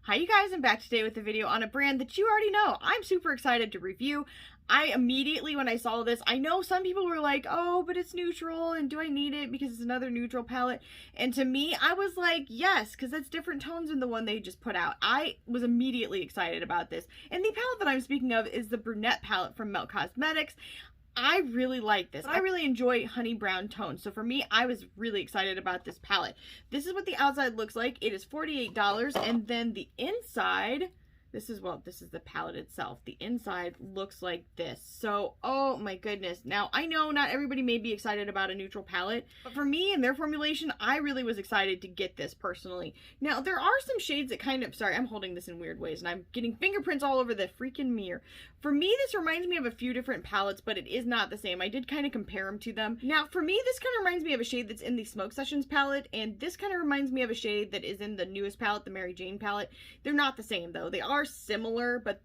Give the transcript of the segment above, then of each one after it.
Hi you guys, I'm back today with a video on a brand that you already know. I'm super excited to review. I immediately, when I saw this, I know some people were like, oh, but it's neutral and do I need it because it's another neutral palette? And to me, I was like, yes, because that's different tones than the one they just put out. I was immediately excited about this. And the palette that I'm speaking of is the Brunet palette from Melt Cosmetics. I really like this. I really enjoy honey brown tones. So for me, I was really excited about this palette. This is what the outside looks like. It is $48. And then the inside, this is the palette itself. The inside looks like this. So, oh my goodness. Now, I know not everybody may be excited about a neutral palette, but for me and their formulation, I really was excited to get this personally. Now, there are some shades that kind of, sorry, I'm holding this in weird ways and I'm getting fingerprints all over the freaking mirror. For me, this reminds me of a few different palettes, but it is not the same. I did kind of compare them to them. Now, for me, this kind of reminds me of a shade that's in the Smoke Sessions palette, and this kind of reminds me of a shade that is in the newest palette, the Mary Jane palette. They're not the same, though. They are similar, but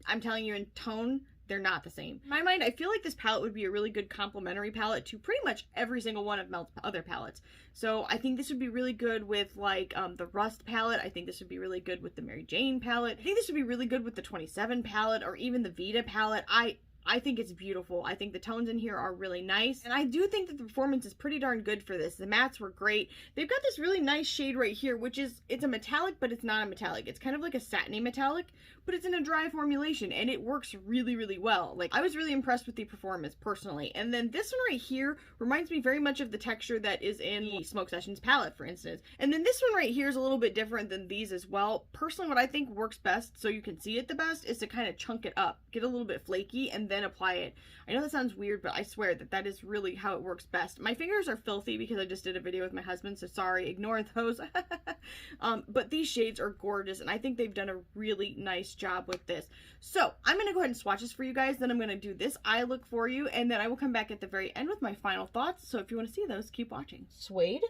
I'm telling you, in tone, they're not the same. In my mind, I feel like this palette would be a really good complementary palette to pretty much every single one of Melt's other palettes. So I think this would be really good with like the Rust palette. I think this would be really good with the Mary Jane palette. I think this would be really good with the 27 palette or even the Vita palette. I think it's beautiful. I think the tones in here are really nice. And I do think that the performance is pretty darn good for this. The mattes were great. They've got this really nice shade right here, which is, it's a metallic, but it's not a metallic. It's kind of like a satiny metallic, but it's in a dry formulation and it works really, really well. Like, I was really impressed with the performance personally. And then this one right here reminds me very much of the texture that is in the Smoke Sessions palette, for instance. And then this one right here is a little bit different than these as well. Personally, what I think works best, so you can see it the best, is to kind of chunk it up, get a little bit flaky, and then apply it. I know that sounds weird, but I swear that that is really how it works best. My fingers are filthy because I just did a video with my husband, so sorry, ignore those. But these shades are gorgeous, and I think they've done a really nice job with this. So I'm going to go ahead and swatch this for you guys, then I'm going to do this eye look for you, and then I will come back at the very end with my final thoughts. So if you want to see those, keep watching. Suede.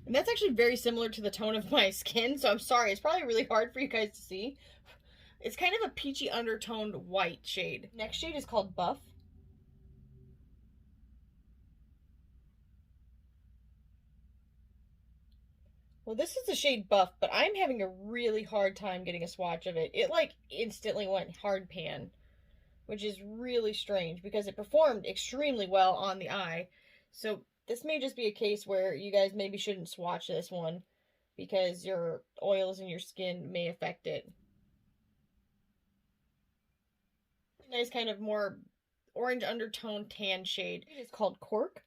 And that's actually very similar to the tone of my skin, so I'm sorry. It's probably really hard for you guys to see. It's kind of a peachy undertoned white shade. Next shade is called Buff. Well, this is the shade Buff, but I'm having a really hard time getting a swatch of it. It like instantly went hard pan, which is really strange because it performed extremely well on the eye. So this may just be a case where you guys maybe shouldn't swatch this one because your oils in your skin may affect it. Nice kind of more orange undertone tan shade. It is called Cork.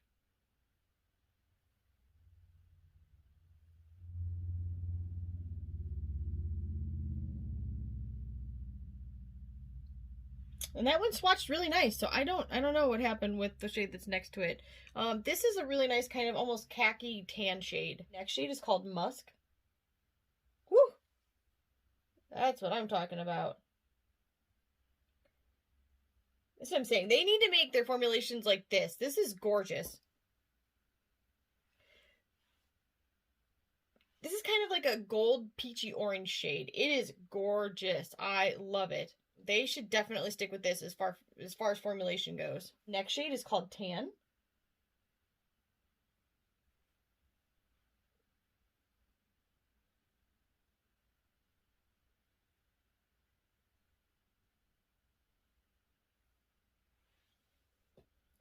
And that one swatched really nice, so I don't know what happened with the shade that's next to it. This is a really nice kind of almost khaki tan shade. Next shade is called Musk. Whew! That's what I'm talking about. That's what I'm saying. They need to make their formulations like this. This is gorgeous. This is kind of like a gold peachy orange shade. It is gorgeous. I love it. They should definitely stick with this as far as formulation goes. Next shade is called Tan.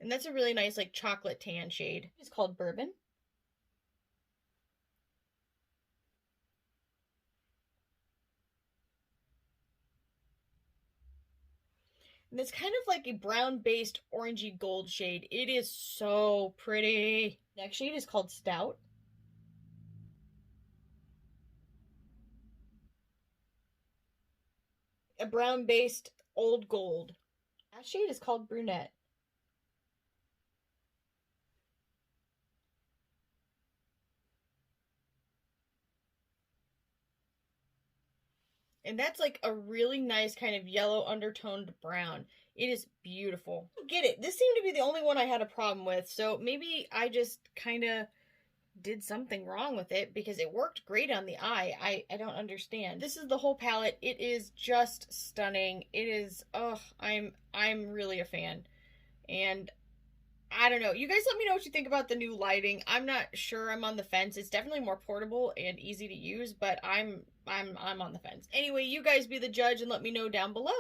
And that's a really nice like chocolate tan shade. It's called Bourbon. And it's kind of like a brown-based orangey gold shade. It is so pretty. Next shade is called Stout. A brown-based old gold. That shade is called Brunet. And that's like a really nice kind of yellow undertoned brown. It is beautiful. Get it. This seemed to be the only one I had a problem with. So maybe I just kind of did something wrong with it because it worked great on the eye. I don't understand. This is the whole palette. It is just stunning. It is, oh, I'm really a fan. And I don't know. You guys let me know what you think about the new lighting. I'm not sure. I'm on the fence. It's definitely more portable and easy to use, but I'm on the fence. Anyway, you guys be the judge and let me know down below.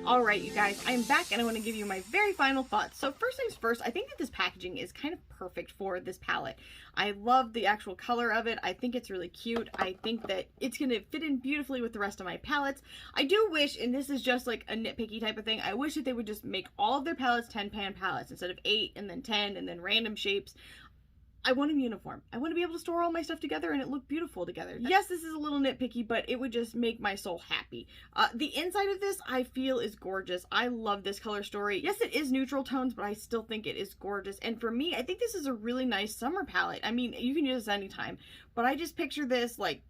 Alright, you guys, I am back and I want to give you my very final thoughts. So first things first, I think that this packaging is kind of perfect for this palette. I love the actual color of it. I think it's really cute. I think that it's going to fit in beautifully with the rest of my palettes. I do wish, and this is just like a nitpicky type of thing, I wish that they would just make all of their palettes 10-pan palettes instead of 8 and then 10 and then random shapes. I want them uniform. I want to be able to store all my stuff together and it look beautiful together. Yes, this is a little nitpicky, but it would just make my soul happy. The inside of this, I feel, is gorgeous. I love this color story. Yes, it is neutral tones, but I still think it is gorgeous. And for me, I think this is a really nice summer palette. I mean, you can use this anytime, but I just picture this like,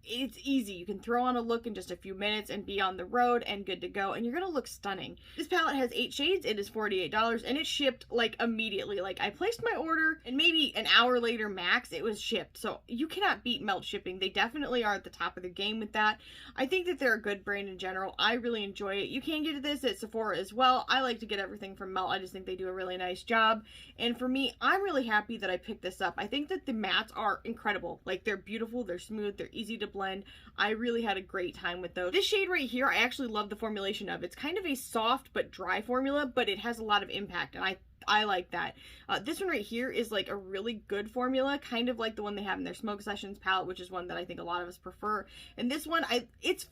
it's easy. You can throw on a look in just a few minutes and be on the road and good to go, and you're gonna look stunning. This palette has 8 shades. It is $48 and it shipped like immediately. Like, I placed my order and maybe an hour later max it was shipped. So you cannot beat Melt shipping. They definitely are at the top of the game with that. I think that they're a good brand in general. I really enjoy it. You can get this at Sephora as well. I like to get everything from Melt. I just think they do a really nice job, and for me, I'm really happy that I picked this up. I think that the mattes are incredible. Like, they're beautiful, they're smooth, they're easy to blend. blend. I really had a great time with those. This shade right here, I actually love the formulation of. It's kind of a soft but dry formula, but it has a lot of impact, and I like that. This one right here is like a really good formula, kind of like the one they have in their Smoke Sessions palette, which is one that I think a lot of us prefer. And this one, it's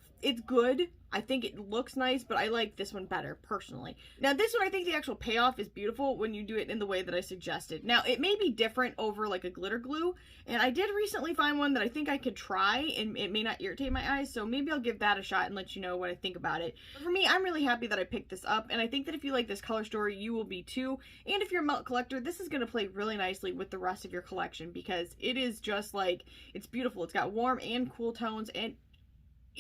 good. I think it looks nice, but I like this one better, personally. Now, this one, I think the actual payoff is beautiful when you do it in the way that I suggested. Now, it may be different over like a glitter glue, and I did recently find one that I think I could try, and it may not irritate my eyes, so maybe I'll give that a shot and let you know what I think about it. But for me, I'm really happy that I picked this up, and I think that if you like this color story, you will be too. And if you're a melt collector, this is going to play really nicely with the rest of your collection, because it is just like, it's beautiful. It's got warm and cool tones, and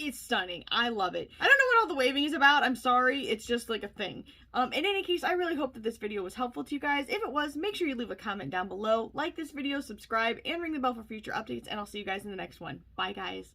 it's stunning. I love it. I don't know what all the waving is about. I'm sorry. It's just like a thing. In any case, I really hope that this video was helpful to you guys. If it was, make sure you leave a comment down below, like this video, subscribe, and ring the bell for future updates, and I'll see you guys in the next one. Bye, guys.